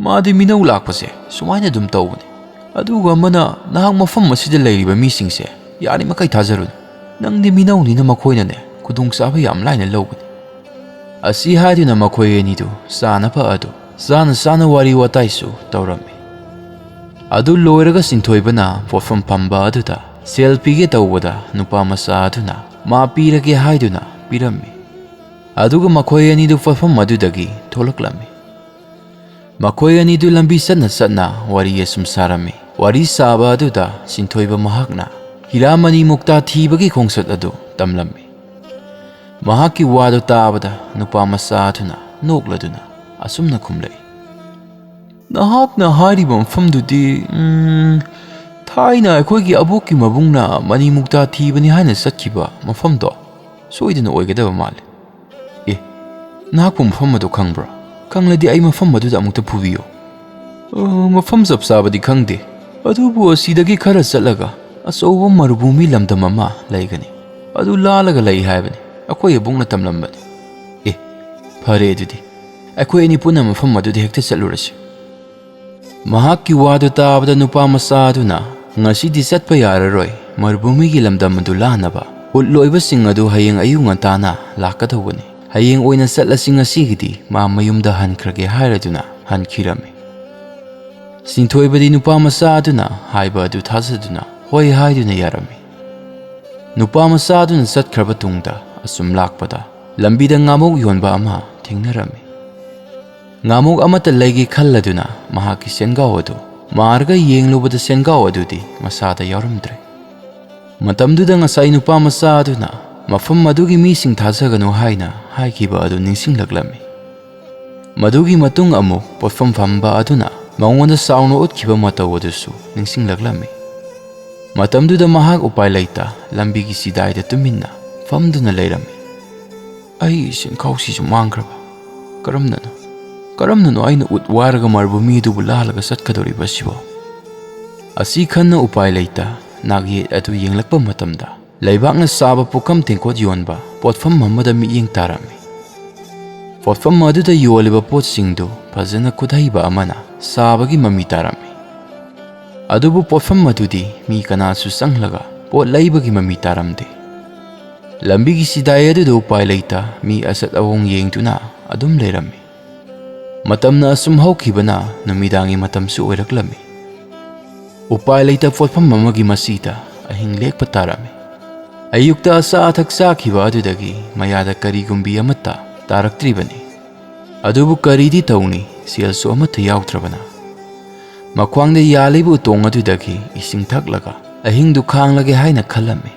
ꯃꯥꯗꯤ ꯃꯤꯅꯧ ꯂꯥꯛꯄꯁꯦ ꯁꯨꯃꯥꯏꯅ ꯑꯗꯨꯝ ꯇꯧꯕꯅꯤ ꯑꯗꯨꯒ ꯑꯃꯅ ꯅꯍꯥꯛ ꯃꯐꯝ ꯑꯁꯤꯗ ꯂꯩꯔꯤꯕ ꯃꯤꯁꯤꯡꯁꯦ ꯌꯥꯔꯤꯃꯈꯩ ꯊꯥꯖꯔꯨꯅꯨ ꯅꯪꯗꯤ ꯃꯤꯅꯧꯅꯤꯅ ꯃꯈꯣꯏꯅꯅꯦ ꯈꯨꯗꯣꯡꯆꯥꯕ ꯌꯥꯝ ꯂꯥꯏꯅ ꯂꯧꯒꯅꯤ ꯑꯁꯤ ꯍꯥꯏꯗꯨꯅ ꯃꯈꯣꯏ ꯑꯅꯤꯗꯨ ꯆꯥꯅꯕ ꯑꯗꯨ ꯆꯥꯅ ꯋꯥꯔꯤ ꯋꯥꯇꯥꯏꯁꯨ ꯇꯧꯔꯝꯃꯤ ꯑꯗꯨ ꯂꯣꯏꯔꯒ ꯁꯤꯟꯊꯣꯏꯕꯅ ꯄꯣꯠꯐꯝ ꯐꯝꯕ ꯑꯗꯨꯗ ꯁꯦꯜ ꯄꯤꯒꯦ ꯇꯧꯕꯗ ꯅꯨꯄꯥ ꯃꯆꯥ ꯑꯗꯨꯅ ꯃꯥ ꯄꯤꯔꯒꯦ ꯍꯥꯏꯗꯨꯅ ꯄꯤꯔꯝꯃꯤ ꯑꯗꯨꯒ ꯃꯈꯣꯏ ꯑꯅꯤꯗꯨ ꯄꯣꯠꯐꯝ ꯑꯗꯨꯗꯒꯤ ꯊꯣꯛꯂꯛꯂꯝꯃꯤ ꯃꯈꯣꯏ ꯑꯅꯤꯗꯨ ꯂꯝꯕꯤ ꯆꯠꯅ ꯋꯥꯔꯤ ꯑꯁꯨꯝ ꯁꯥꯔꯝꯃꯤ ꯋꯥꯔꯤ ꯁꯥꯕ ꯑꯗꯨꯗ ꯁꯤꯟꯊꯣꯏꯕ ꯃꯍꯥꯛꯅ ꯍꯤꯔꯥꯃꯅꯤ ꯃꯨꯛꯇꯥ ꯊꯤꯕꯒꯤ ꯈꯣꯡꯆꯠ ꯑꯗꯨ ꯇꯝꯂꯝꯃꯤ ꯃꯍꯥꯛꯀꯤ ꯋꯥꯗꯨ ꯇꯥꯕꯗ ꯅꯨꯄꯥ ꯃꯆꯥ ꯑꯗꯨꯅ ꯅꯣꯛꯂꯗꯨꯅ ꯑꯁꯨꯝꯅ ꯈꯨꯝꯂꯛꯏ ꯅꯍꯥꯛꯅ ꯍꯥꯏꯔꯤꯕ ꯃꯐꯝꯗꯨꯗꯤ ꯊꯥꯏꯅ ꯑꯩꯈꯣꯏꯒꯤ ꯑꯕꯣꯛꯀꯤ ꯃꯕꯨꯡꯅ ꯃꯅꯤ ꯃꯨꯛꯇꯥ ꯊꯤꯕꯅꯤ ꯍꯥꯏꯅ ꯆꯠꯈꯤꯕ ꯃꯐꯝꯗꯣ ꯁꯣꯏꯗꯅ ꯑꯣꯏꯒꯗꯕ ꯃꯥꯜꯂꯤ ꯅꯍꯥꯛꯄꯨ ꯃꯐꯝ ꯑꯗꯨ ꯈꯪꯕ꯭ꯔꯥ ꯈꯪꯂꯗꯤ ꯑꯩ ꯃꯐꯝ ꯑꯗꯨꯗ ꯑꯃꯨꯛꯇ ꯄꯨꯕꯤꯌꯨ ꯃꯐꯝ ꯆꯞ ꯆꯥꯕꯗꯤ ꯈꯪꯗꯦ ꯑꯗꯨꯕꯨ ꯑꯁꯤꯗꯒꯤ ꯈꯔ ꯆꯠꯂꯒ ꯑꯆꯧꯕ ꯃꯔꯨꯚꯨꯃꯤ ꯂꯝꯗꯝ ꯑꯃ ꯂꯩꯒꯅꯤ ꯑꯗꯨ ꯂꯥꯜꯂꯒ ꯂꯩ ꯍꯥꯏꯕꯅꯤ ꯑꯩꯈꯣꯏ ꯑꯕꯣꯛꯅ ꯇꯝꯂꯝꯕꯅꯤ ꯐꯔꯦ ꯑꯗꯨꯗꯤ ꯑꯩꯈꯣꯏ ꯑꯅꯤ ꯄꯨꯟꯅ ꯃꯐꯝ ꯑꯗꯨꯗ ꯍꯦꯛꯇ ꯆꯠꯂꯨꯔꯁꯤ ꯃꯍꯥꯛꯀꯤ ꯋꯥꯗꯨ ꯇꯥꯕꯗ ꯅꯨꯄꯥ ꯃꯆꯥ ꯑꯗꯨꯅ ꯉꯁꯤꯗꯤ ꯆꯠꯄ ꯌꯥꯔꯔꯣꯏ ꯃꯔꯨꯚꯨꯃꯤꯒꯤ ꯂꯝꯗꯝ ꯑꯗꯨ ꯂꯥꯟꯅꯕ ꯎꯠꯂꯣꯏꯕꯁꯤꯡ ꯑꯗꯨ ꯍꯌꯦꯡ ꯑꯌꯨꯛ ꯉꯟꯇꯥꯅ ꯂꯥꯛꯀꯗꯧꯕꯅꯤ ꯍꯌꯦꯡ ꯑꯣꯏꯅ ꯆꯠꯂꯁꯤ ꯉꯁꯤꯒꯤꯗꯤ ꯃꯥ ꯃꯌꯨꯝꯗ ꯍꯟꯈ꯭ꯔꯒꯦ ꯍꯥꯏꯔꯗꯨꯅ ꯍꯟꯈꯤꯔꯝꯃꯤ ꯁꯤꯟꯊꯣꯏꯕꯗꯤ ꯅꯨꯄꯥ ꯃꯆꯥ ꯑꯗꯨꯅ ꯍꯥꯏꯕ ꯑꯗꯨ ꯊꯥꯖꯗꯨꯅ ꯍꯣꯏ ꯍꯥꯏꯗꯨꯅ ꯌꯥꯔꯝꯃꯤ ꯅꯨꯄꯥ ꯃꯆꯥ ꯑꯗꯨꯅ ꯆꯠꯈ꯭ꯔꯕ ꯇꯨꯡꯗ ꯑꯁꯨꯝ ꯂꯥꯛꯄꯗ ꯂꯝꯕꯤꯗ ꯉꯥꯃꯣꯛ ꯌꯣꯟꯕ ꯑꯃ ꯊꯦꯡꯅꯔꯝꯃꯤ ꯉꯥꯃꯣꯛ ꯑꯃꯠꯇ ꯂꯩꯒꯦ ꯈꯜꯂꯗꯨꯅ ꯃꯍꯥꯛꯀꯤ ꯁꯦꯟꯒꯥꯎ ꯑꯗꯨ ꯃꯥꯔꯒ ꯌꯦꯡꯂꯨꯕꯗ ꯁꯦꯟꯒꯥꯎ ꯑꯗꯨꯗꯤ ꯃꯁꯥꯗ ꯌꯥꯎꯔꯝꯗ꯭ꯔꯦ ꯃꯇꯝꯗꯨꯗ ꯉꯁꯥꯏ ꯅꯨꯄꯥ ꯃꯆꯥ ꯑꯗꯨꯅ ꯃꯐꯝ ꯑꯗꯨꯒꯤ ꯃꯤꯁꯤꯡ ꯊꯥꯖꯒꯅꯨ ꯍꯥꯏꯅ ꯍꯥꯏꯈꯤꯕ ꯑꯗꯨ ꯅꯤꯡꯁꯤꯡꯂꯛꯂꯝꯃꯤ ꯃꯗꯨꯒꯤ ꯃꯇꯨꯡ ꯑꯃꯨꯛ ꯄꯣꯠꯐꯝ ꯐꯝꯕ ꯑꯗꯨꯅ ꯃꯉꯣꯟꯗ ꯆꯥꯎꯅ ꯎꯠꯈꯤꯕ ꯃꯇꯧ ꯑꯗꯨꯁꯨ ꯅꯤꯡꯁꯤꯡꯂꯛꯂꯝꯃꯤ ꯃꯇꯝꯗꯨꯗ ꯃꯍꯥꯛ ꯎꯄꯥꯏ ꯂꯩꯇ ꯂꯝꯕꯤꯒꯤ ꯆꯤꯗꯥꯏꯗ ꯇꯨꯃꯤꯟꯅ ꯐꯝꯗꯨꯅ ꯂꯩꯔꯝꯃꯤ ꯑꯩ ꯆꯤꯟꯈꯥꯎꯁꯤꯁꯨ ꯃꯥꯡꯈ꯭ꯔꯕ ꯀꯔꯝꯅꯅꯣ ꯑꯩꯅ ꯎꯠ ꯋꯥꯏꯔꯒ ꯃꯔꯨꯚꯨꯃꯤ ꯑꯗꯨꯕꯨ ꯂꯥꯜꯂꯒ ꯆꯠꯀꯗꯧꯔꯤꯕꯁꯤꯕꯣ ꯑꯁꯤ ꯈꯟꯅ ꯎꯄꯥꯏ ꯂꯩꯇ ꯅꯥꯛꯌꯦꯠ ꯑꯗꯨ ꯌꯦꯡꯂꯛꯄ ꯃꯇꯝꯗ ꯂꯩꯕꯥꯛꯅ ꯁꯥꯕ ꯄꯨꯈꯝ ꯇꯦꯡꯀꯣꯠ ꯌꯣꯟꯕ ꯄꯣꯠꯐꯝ ꯑꯃꯗ ꯃꯤꯠꯌꯦꯡ ꯇꯥꯔꯝꯃꯤ ꯄꯣꯠꯐꯝ ꯑꯗꯨꯗ ꯌꯣꯜꯂꯤꯕ ꯄꯣꯠꯁꯤꯡꯗꯨ ꯐꯖꯅ ꯈꯨꯠꯍꯩꯕ ꯑꯃꯅ ꯁꯥꯕꯒꯤ ꯃꯃꯤ ꯇꯥꯔꯝꯃꯤ ꯑꯗꯨꯕꯨ ꯄꯣꯠꯐꯝ ꯑꯗꯨꯗꯤ ꯃꯤ ꯀꯅꯥꯁꯨ ꯆꯪꯂꯒ ꯄꯣꯠ ꯂꯩꯕꯒꯤ ꯃꯃꯤ ꯇꯥꯔꯝꯗꯦ ꯂꯝꯕꯤꯒꯤ ꯆꯤꯗꯥꯏ ꯑꯗꯨꯗ ꯎꯄꯥꯏ ꯂꯩꯇ ꯃꯤ ꯑꯆꯠ ꯑꯋꯣꯡ ꯌꯦꯡꯗꯨꯅ ꯑꯗꯨꯝ ꯂꯩꯔꯝꯃꯤ ꯃꯇꯝꯅ ꯑꯁꯨꯝ ꯍꯧꯈꯤꯕꯅ ꯅꯨꯃꯤꯗꯥꯡꯒꯤ ꯃꯇꯝꯁꯨ ꯑꯣꯏꯔꯛꯂꯝꯃꯤ ꯎꯄꯥꯏ ꯂꯩꯇ ꯄꯣꯠꯐꯝ ꯑꯃꯒꯤ ꯃꯆꯤꯗ ꯑꯍꯤꯡ ꯂꯦꯛꯄ ꯇꯥꯔꯝꯃꯤ ꯑꯌꯨꯛꯇ ꯑꯆꯥ ꯑꯊꯛ ꯆꯥꯈꯤꯕ ꯑꯗꯨꯗꯒꯤ ꯃꯌꯥꯗ ꯀꯔꯤꯒꯨꯝꯕꯤ ꯑꯃꯠꯇ ꯇꯥꯔꯛꯇ꯭ꯔꯤꯕꯅꯤ ꯑꯗꯨꯕꯨ ꯀꯔꯤꯗꯤ ꯇꯧꯅꯤ ꯁꯦꯜꯁꯨ ꯑꯃꯠꯇ ꯌꯥꯎꯗ꯭ꯔꯕꯅ ꯃꯈ꯭ꯋꯥꯡꯗ ꯌꯥꯜꯂꯤꯕ ꯎꯇꯣꯡ ꯑꯗꯨꯗꯒꯤ ꯏꯁꯤꯡ ꯊꯛꯂꯒ ꯑꯍꯤꯡꯗꯨ ꯈꯥꯡꯂꯒꯦ ꯍꯥꯏꯅ ꯈꯜꯂꯝꯃꯤ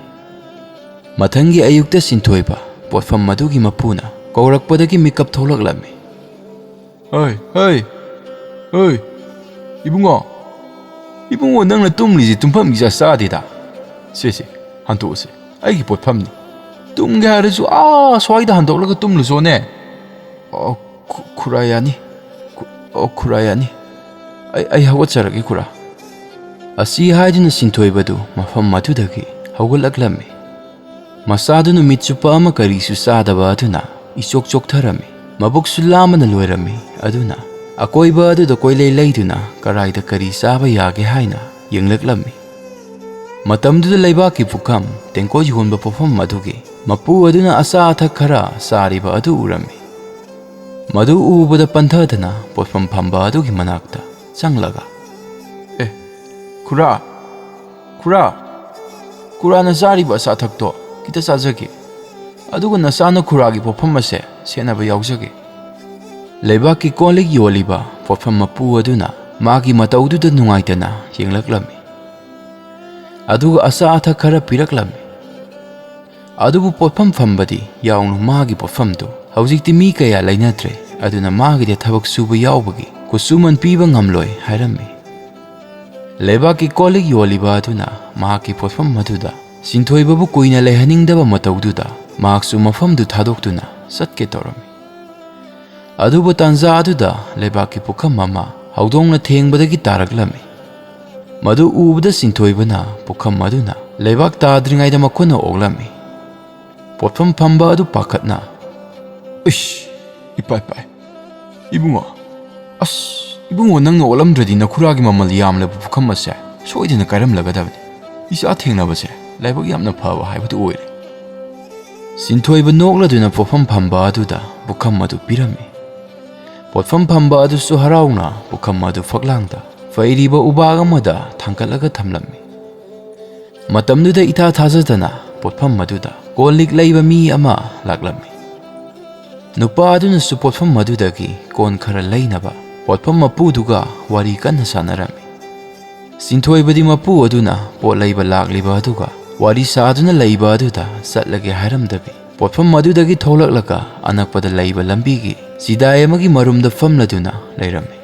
ꯃꯊꯪꯒꯤ ꯑꯌꯨꯛꯇ ꯁꯤꯟꯊꯣꯏꯕ ꯄꯣꯠꯐꯝ ꯑꯗꯨꯒꯤ ꯃꯄꯨꯅ ꯀꯧꯔꯛꯄꯗꯒꯤ ꯃꯤꯀꯞ ꯊꯣꯛꯂꯛꯂꯝꯃꯤ ꯏꯕꯨꯡꯉꯣ ꯅꯪꯅ ꯇꯨꯝꯂꯤꯁꯤ ꯇꯨꯝꯐꯝꯒꯤ ꯆꯥꯗꯦꯗ ꯁꯦ ꯍꯟꯇꯣꯛꯑꯁꯤ ꯑꯩꯒꯤ ꯄꯣꯠꯐꯝꯅꯤ ꯇꯨꯝꯒꯦ ꯍꯥꯏꯔꯁꯨ ꯁ꯭ꯋꯥꯏꯗ ꯍꯟꯗꯣꯛꯂꯒ ꯇꯨꯝꯂꯨꯁꯣꯅꯦ ꯈꯨꯔꯥ ꯌꯥꯅꯤ ꯑꯩ ꯍꯧꯒꯠꯆꯔꯒꯦ ꯈꯨꯔꯥ ꯑꯁꯤ ꯍꯥꯏꯗꯨꯅ ꯁꯤꯟꯊꯣꯏꯕꯗꯨ ꯃꯐꯝ ꯑꯗꯨꯗꯒꯤ ꯍꯧꯒꯠꯂꯛꯂꯝꯃꯤ ꯃꯆꯥꯗꯨ ꯅꯨꯃꯤꯠ ꯆꯨꯞꯄ ꯑꯃ ꯀꯔꯤꯁꯨ ꯆꯥꯗꯕ ꯑꯗꯨꯅ ꯏꯆꯣꯛ ꯆꯣꯛꯊꯔꯝꯃꯤ ꯃꯕꯨꯛꯁꯨ ꯂꯥꯝꯕꯅ ꯂꯣꯏꯔꯝꯃꯤ ꯑꯗꯨꯅ ꯑꯀꯣꯏꯕ ꯑꯗꯨꯗ ꯀꯣꯏꯂꯩ ꯂꯩꯗꯨꯅ ꯀꯔꯥꯏꯗ ꯀꯔꯤ ꯆꯥꯕ ꯌꯥꯒꯦ ꯍꯥꯏꯅ ꯌꯦꯡꯂꯛꯂꯝꯃꯤ ꯃꯇꯝꯗꯨꯗ ꯂꯩꯕꯥꯛꯀꯤ ꯄꯨꯈꯝ ꯇꯦꯡꯀꯣꯠ ꯌꯣꯟꯕ ꯄꯣꯠꯐꯝ ꯑꯗꯨꯒꯤ ꯃꯄꯨ ꯑꯗꯨꯅ ꯑꯆꯥ ꯑꯊꯛ ꯈꯔ ꯆꯥꯔꯤꯕ ꯑꯗꯨ ꯎꯔꯝꯃꯤ ꯃꯗꯨ ꯎꯕꯗ ꯄꯟꯊꯗꯅ ꯄꯣꯠꯐꯝ ꯐꯝꯕ ꯑꯗꯨꯒꯤ ꯃꯅꯥꯛꯇ ꯆꯪꯂꯒ ꯈꯨꯔꯥꯅ ꯆꯥꯔꯤꯕ ꯑꯆꯥ ꯑꯊꯛꯇꯣ ꯈꯤꯇ ꯆꯥꯖꯒꯦ ꯑꯗꯨꯒ ꯅꯆꯥꯅ ꯈꯨꯔꯥꯒꯤ ꯄꯣꯠꯐꯝ ꯑꯁꯦ ꯁꯦꯟꯅꯕ ꯌꯥꯎꯖꯒꯦ ꯂꯩꯕꯥꯛꯀꯤ ꯀꯣꯟꯂꯤꯛ ꯌꯣꯜꯂꯤꯕ ꯄꯣꯠꯐꯝ ꯃꯄꯨ ꯑꯗꯨꯅ ꯃꯥꯒꯤ ꯃꯇꯧꯗꯨꯗ ꯅꯨꯡꯉꯥꯏꯇꯅ ꯌꯦꯡꯂꯛꯂꯝꯃꯤ ꯑꯗꯨꯒ ꯑꯆꯥ ꯑꯊꯛ ꯈꯔ ꯄꯤꯔꯛꯂꯝꯃꯤ ꯑꯗꯨꯕꯨ ꯄꯣꯠꯐꯝ ꯐꯝꯕꯗꯤ ꯌꯥꯎꯅ ꯃꯥꯒꯤ ꯄꯣꯠꯐꯝꯗꯨ ꯍꯧꯖꯤꯛꯇꯤ ꯃꯤ ꯀꯌꯥ ꯂꯩꯅꯗ꯭ꯔꯦ ꯑꯗꯨꯅ ꯃꯥꯒꯤꯗ ꯊꯕꯛ ꯁꯨꯕ ꯌꯥꯎꯕꯒꯤ ꯈꯨꯠꯁꯨꯃꯟ ꯄꯤꯕ ꯉꯝꯂꯣꯏ ꯍꯥꯏꯔꯝꯃꯤ Lebaki kolik yoliba aduna mahaki potfam maduda Sinthoibabu kuina lehaningdaba mataududa mahaksu mafamdu thadokduna satke torami. Adubu tanza aduda lebaki pukham mama haudongna thengbadagi taraklami. Madu ubda Sinthoibana pukham maduna lebak tadringaida makhona oglami. Potfam phamba adu pakhatna ish ipai ibungo as ibungo nangna olamdradi nakhuragi mamal yamle pukham ase soidina kairam lagadabni isa thengnabase laibak yamna phaba haibadu oire. Sinthoiba nokladuna potfam phamba aduda pukham adu pirami. Potfam phamba adu su harauna pukham adu faklangda fairiba ubaga mada thangkalaga thamlami. Matamduda ita thajadana potfam maduda kolik laiba mi ama laklami. Nupa aduna su potfam madudagi kon khara lainaba potfam mapuduga wari kanna sanarami. Sinthoibadi mapu aduna pot laiba lakliba aduga wari saaduna laiba aduda satlage hairamdabi potfam madudagi tholaklaga anakpada laiba lambigi sidayamagi marumda famladuna lairami.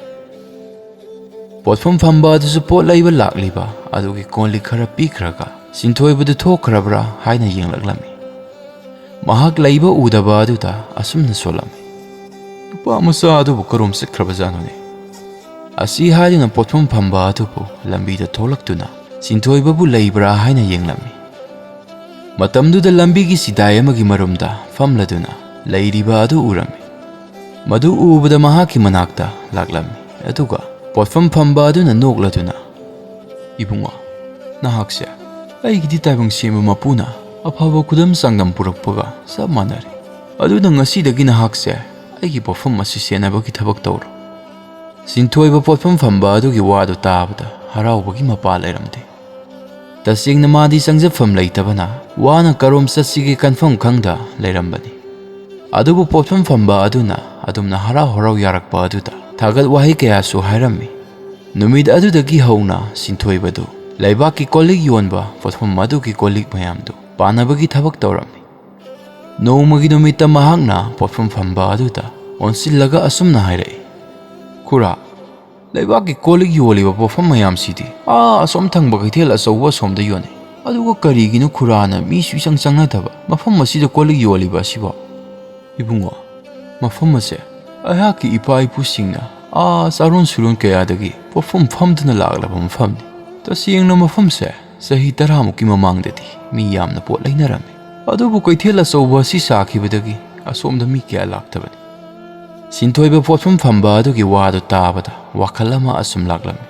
Potfam phamba adusu pot laiba lakliba adugi konlik khara pikraga Sinthoibadu thokrabra haina yenglaklami. Mahak laiba udaba aduda asumna solami. Nupa masa adubu karom sikhrabazanone. Asi haiduna potfam phamba adubu lambida tholaktuna Sinthoibabu laibra haina yenglami. Matamduda lambigi sidayamagi marumda famladuna lairiba adu urami. Madu ubada mahaki manakta laklami. Aduga potfam phamba aduna nokladuna ibunga nahakse aigidi taibang sema mapuna afaba kudam sangdam purakpaga sab manare aduna ngasidagi nahakse aigi potfam asi senabagi thabak tawro. Sinthoiba potfam phamba adugi wadu tabada haraubagi mapa lairamde. Tasingna madi sangjafam leitabana wana karom satsigi kanfam khangda lairambani. Adubu potfam phamba aduna adumna harau harau yarakpa aduda thagat wahi kaya su hairami. Numid adudagi hauna Sinthoibadu laibaki kolik yonba potfam madugi kolik mayamdu panabagi thabak tawrami. Nomagi numita mahakna potfam phamba aduda onsillaga asumna hairai. Khura laibaki kolik yoliba potfam mayam sidi asom thangba kaithel asauba somda yone aduga karigino khurana mi suisang changnadaba mafam asida kolik yoliba siba ibungo mafam ase ayaki ipa ipusingna saron suron kayadagi potfam phamduna laglaba mafamni. Tasiyengna mafamse sahi taramuki mamangdadi mi yamna pot lainarami. Adubu kaithel asauba si sakhibadagi asomda mi kaya laktabani. Sinthoiba potfam phamba adugi wadu tabada wakhal ama asum laklami.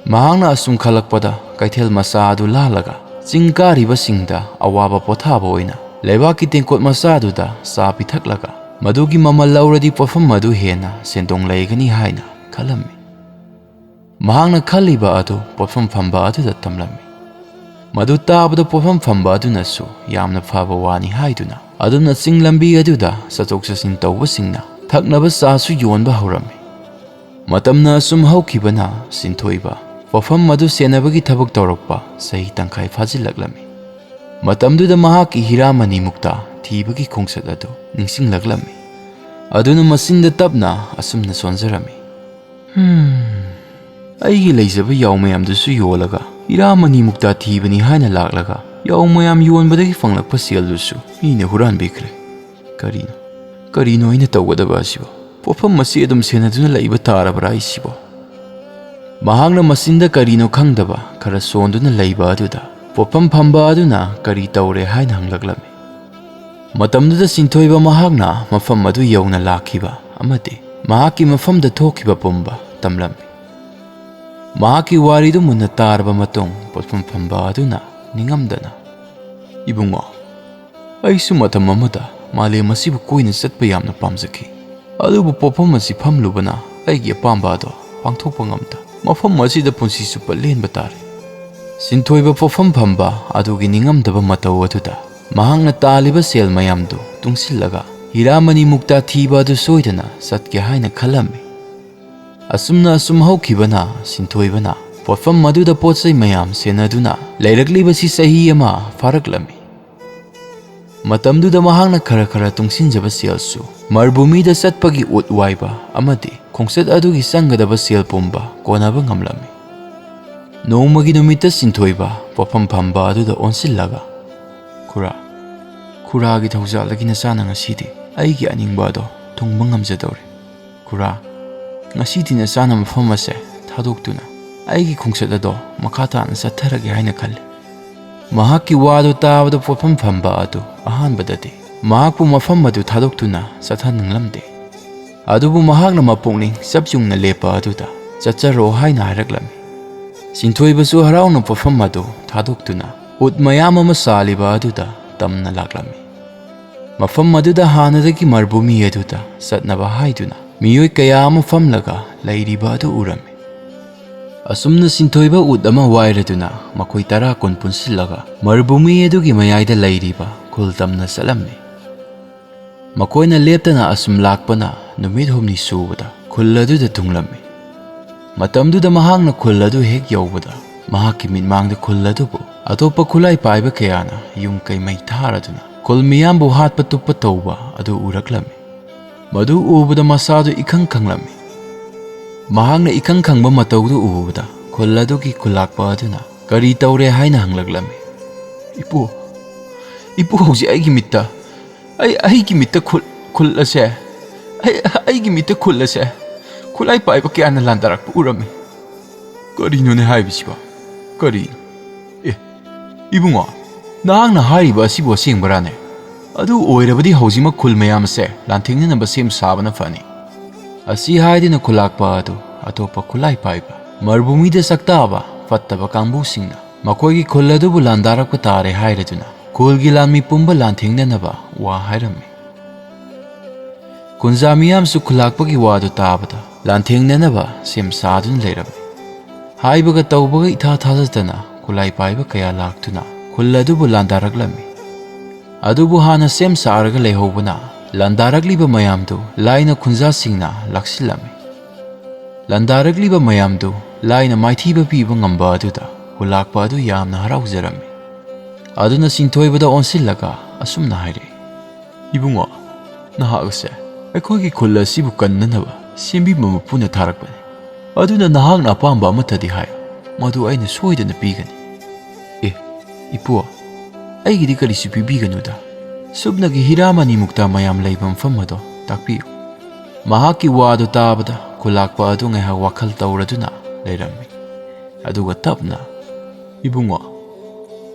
Mahangna asum khalakpada kaithel masa adu lalaga chingkariba singda awaba pothaba oina leibaki tengkot masa aduda sa pithaklaga madugi mamal lauradi potfam madu hena sendong laigani haina khalami. Mahangna khaliba adu potfam phamba aduda tamlami. Madu tabada potfam phamba aduna su yamna phaba wani haiduna aduna chinglambi aduda satok sasin tawba singna thaknaba sasu yonba haurami. Matamna asum haukibana Sinthoiba potfam madu senabagi thabak tawrakpa sahi tangkhai fajilaklami. Matamduda mahaki hiramani mukta thibagi khongsat adu ningsinglaklami. Aduna masinda tapna asumna sonjarami. Aigi leijaba yaw mayamdusu yolaga hiramani mukta thibani haina laklaga yaw mayam yonbadagi fanglakpa seldusu mine huranbikre. Karino aina tawgadaba asiba potfam masi adum senaduna laiba tarabra isibo. Mahangna masinda karino khangdaba khara sonduna laiba aduda potfam phamba aduna kari tawre haina hanglaklami. Matamduda Sinthoiba mahakna mafam adu yauna lakhiba amati mahaki mafamda thokhiba pumba tamlami. Mahaki waridu munna tarba matong potfam phamba aduna ningamdana ibungo aisu matam amada malem asibu koina satpa yamna pamjaki adubu potfam asi phamlubana aigi apamba ado pangthokpa ngamda mafam asida punsi supa lenba tare. Sinthoiba potfam phamba adugi ningamdaba matau aduda mahangna taliba sel mayamdu tungsillaga hiramani mukta thiba adu soidana satke haina khalami. Asumna asum haukibana Sinthoibana potfam maduda potsai mayam senaduna leirakliba si sahi ama faraklami. Matamduda mahangna khara khara tungsinjaba selsu marbumida satpagi utwaiba amati khongsat adugi sangadaba sel pumba konaba ngamlami. Noumagi numita Sinthoiba pofam phamba aduda onsillaga Khura Khuragi thaujalagi nasana ngasidi aigi aningba ado thungba ngamjadore Khura ngasidi nasana mafam ase thadoktuna aigi khungsat ado makha tana satharage haina khalle Mahakki wado tabada pofam phamba adu ahanbadadi mahakpu mafam adu thadoktuna sathaninglamde adubu mahakna mapungning sabjungna lepa aduda chacharo haina hairaklammi Sinthoibasu harauna pofam adu thadoktuna ut mayam ama saliba aduda tamna laklami mafam aduda hanadagi marbumi aduda satnaba haiduna miyoi kaya ama famlaga lairiba adu urami asumna Sinthoiba ut ama wairaduna makoi tara kun punsillaga marbumi adugi mayaida lairiba khul tamna salammi makoina leptana asum lakpana numit humni subada khul aduda thunglammi matamduda mahakna khul adu hek yawbada mahakki minmangda khul adubu atopa khulai paiba kayana yung kai mai tharaduna khul miyambu hatpa tuppa tawba adu uraklami madu ubada masadu ikhang khanglami mahakna ikhang khangba matawdu ubada khul adugi khulakpa aduna kari tawre haina hanglaklami ipu hauji aigi mitta aigi mitta khul ase aigi mitta khul ase khulai paiba kayana landarakpa urami karino ne haibisiba karino Ibungo, nahangna hariba asibo sengbarane adu oirabadi hojima khul mayam se lanthingna namba sem sabana fani asi haidina khulakpa adu atopa khulai paiba marbumi de saktaba fattaba kangbu singna makoigi khul adu bulandarak tare hairaduna khulgi lanmi pumba lanthingna naba wa hairami kunjamiyam su khulakpa gi wadu tabada lanthingna naba sem sadun leirami haibaga tawbaga itha thajatana Kulai paiba kaya laktuna khul adubu landaraklami adubu hana sem saraga lehobuna landarakliba mayamdu laina khunja singna laksilami landarakliba mayamdu laina maithiba piba ngamba aduda kulakpa adu yamna haraujarami aduna Sinthoibada onsillaga asumna haire ibungo nahagase aikogi khul asibu kannanaba sembi mamapuna tharakbane aduna nahagna apamba amathadi hayo madu aina soidana pigani ipu aigidi karisu pibiganoda subnagi hiramani mukta mayam leibam famado takpiyo mahaki wado tabada khulakpa adu ngai wakhal tawraduna leirami aduga tapna ibungo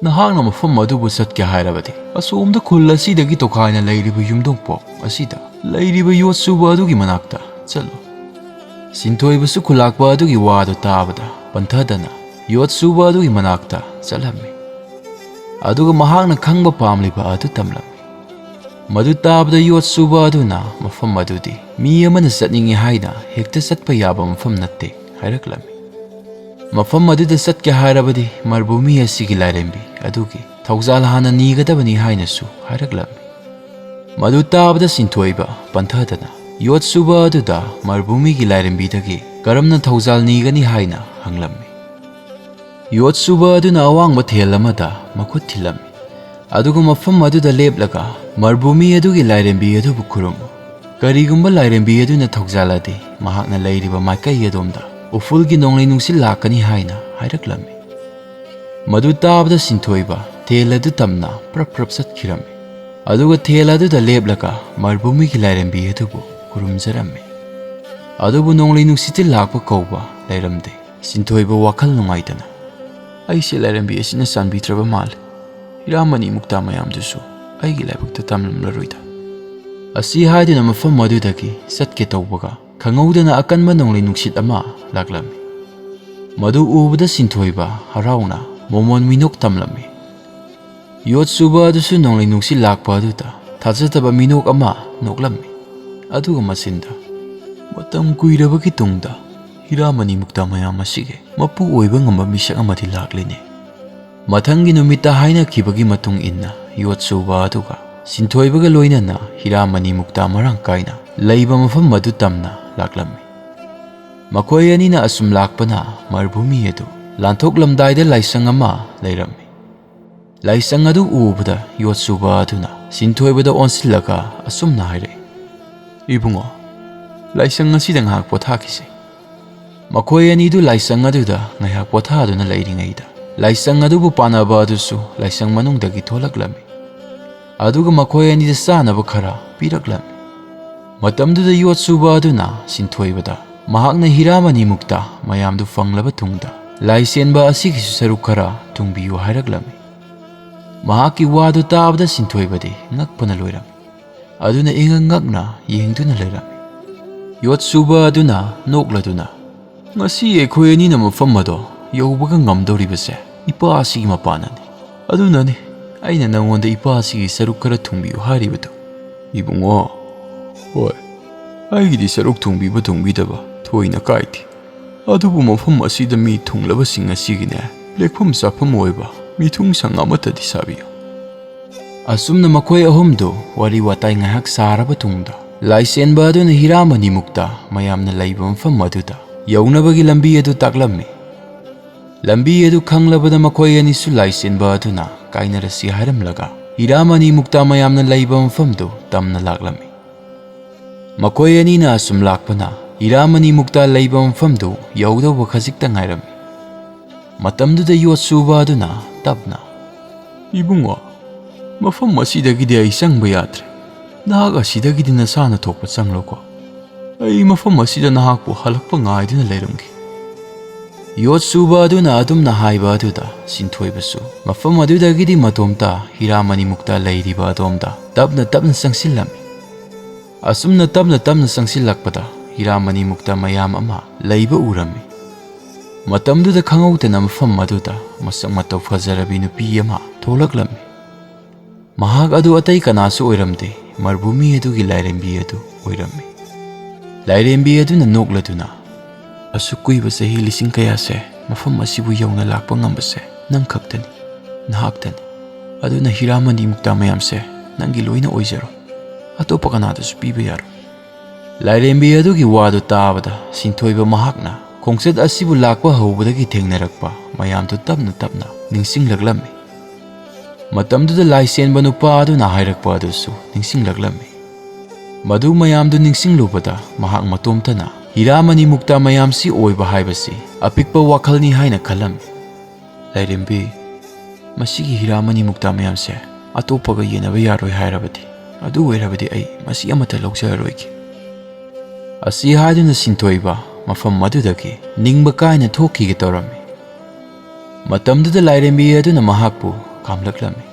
nahangna mafam adubu satke hairabadi asomda khul asidagi tokhaina leiribu yumdongpo asida leiribu yotsuba adugi manakta chalo Sinthoibasu khulakpa adugi wado tabada panthadana yotsuba adugi manakta chalami aduga mahakna khangba pamliba adu tamlami madu tabda yotsuba aduna mafam adudi mi amana satningi haina hekta satpa yaba mafam natte hairaklami mafam aduda satke hairabadi marbumi asigi lairembi adugi thaujal hana nigadabani haina su hairaklami madu tabda Sinthoiba panthadana yotsuba aduda marbumi gi lairembi dagi karamna thaujal nigani haina hanglami Yotsuba aduna awangba thelamada makhut thilami aduga mafam aduda leplaga marbumi adugi lairembi adubu khurumu karigumba lairembi aduna thaujaladi mahakna leiriba maikai adomda ufulgi nonglai nungsi lakani haina hairaklami madu tabda Sinthoiba theladu tamna prap satkhirami aduga theladuda leplaga marbumi gi lairembi adubu khurumjarami adubu nonglai nungsi lakpa kauba lairamde Sinthoiba wakhal nungaitana aise lairembi asina sanbitraba mal hiramani mukta mayamdusu aigi laibakta tamlamlaroida asi haidina mafam adudagi satke tawbaga khangaudana akanba nonglai nungsit ama laklami madu ubada Sinthoiba harauna momon minok tamlami yotsuba adusu nonglai nungsi lakpa aduda thajataba minok ama noklami aduga masinda matam kuirabagi tungda hiramani mukta mayam asige mapu oiba ngamba misak amati lakline mathangi numita haina khibagi matung inna yotsuba aduga Sinthoibaga loinana hiramani mukta marang kaina leiba mafam madu tamna laklami makoi anina asum lakpana marbumi adu lanthok lamdaida laisang ama leirami laisang adu ubada yotsuba aduna Sinthoibada onsillaga asumna haire ibungo laisang asidang hak pothakise Makoi anidu laisang aduda ngaiyak pothaduna leiringaida laisang adubu panaba adusu laisang manungdagi tholaklami aduga makoi anida chanaba khara piraklami matamduda yot suba aduna Sinthoibada mahakna hiramani mukta mayamdu fanglaba tungda laisenba asigisu saruk khara tungbiyu hairaklami mahaki wadu tabada Sinthoibadi ngakpana loirami aduna inga ngakna yengduna leirami yot suba aduna nokladuna ngasi ekhoi anina mafam ado yaubaga ngamdoribase ipa asigi mapanani adunani aina nangonda ipa asigi saruk khara tungbiyu hairibadu ibungo hoi aigidi saruk tungbiba tungbidaba thoina kaiti adubu mafam asida mi thunglaba sing asigine lekpham chafam oiba mithung sang amatadi sabiyo asumna makoi ahumdo wari watai ngahak saraba tungda laisenba aduna hiramani mukta mayamna laiba mafam aduda yaunabagi lambi adu taklammi lambi adu khanglabada makoi anisu laisenba aduna kainarasi hairamlaga hiramani mukta mayamna laiba mafamdo tamna laklammi makoi anina asum lakpana hiramani mukta laiba mafamdo yaudauba khajikta ngairammi matamduda yot suba aduna tapna ibungo mafam asidagidi ai changba yadre nahak asidagidi nasana thokpa changloko ai mafam asida nahakpu halakpa ngaiduna leiramgi yot suba aduna adumna haiba aduda Sinthoibasu mafam adudagidi matomta hiramani mukta leiriba adomda tapna changsillammi asumna tapna changsilakpada hiramani mukta mayam ama leiba urami matamduda khangauta mafam aduda masak matau fajarabi nupi ama tholaklammi mahak adu atai kanasu oiramde marbumi adugi lairembi adu oirammi lairembi aduna nokladuna asukkuiba sahi lising kayase mafam asibu yauna lakpa ngambase nang khaktani nahaktani aduna hiramani mukta mayamse nangi loina oijaro atopa kanadasu piba yaro lairembi adugi wadu tabada Sinthoiba mahakna khongset asibu lakpa haubadagi thengnarakpa mayamdu tapna ningsinglaklammi matamduda laisenba nupa aduna hairakpa adusu ningsinglaklammi madu mayamdu ningsinglubada mahak matomtana hiramani mukta mayamsi oiba haibasi apikpa wakhalni haina khalami lairembi masigi hiramani mukta mayamse atopaga yenaba yaroi hairabadi adu oirabadi ai masi amata lawjaroigi asi haiduna Sinthoiba mafam madudagi ningba kaina thokige torami matamduda lairembi aduna mahakpu kamlaklami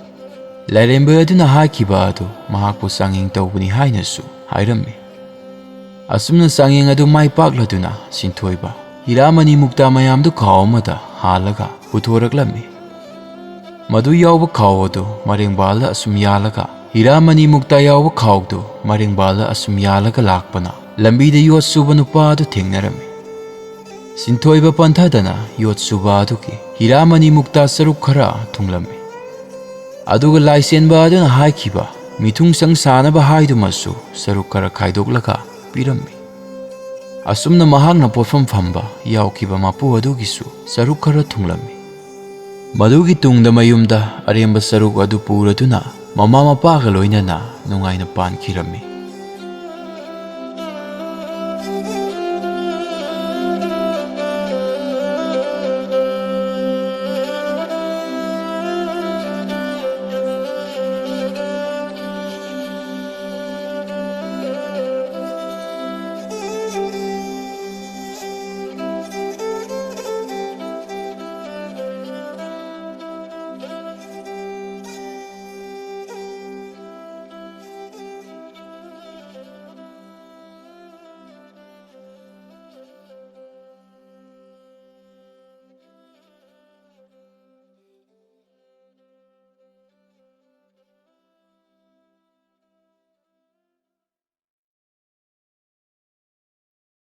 lairembi aduna haikiba adu mahakpu sanging tawbani hainasu hairammi asumna sanging adu mai pakladuna Sinthoiba hiramani mukta mayamdu khaw amada halaga puthoraklammi madu yawba khaw adu marengbala asum yalaga hiramani mukta yawba khawdu marengbala asum yalaga lakpana lambida yot suba nupa adu thengnarammi Sinthoiba panthadana yot suba aduki hiramani mukta saruk khara thunglammi aduga laisenba aduna haikiba mithung sang sanaba haidumasu saruk khara khaidoklaga pirammi asumna mahakna pofam phamba yaukiba mapu adugisu saruk khara thunglammi madugi tungda mayumda aremba saruk adu puraduna mama mapaga loinana nungaina pankhirammi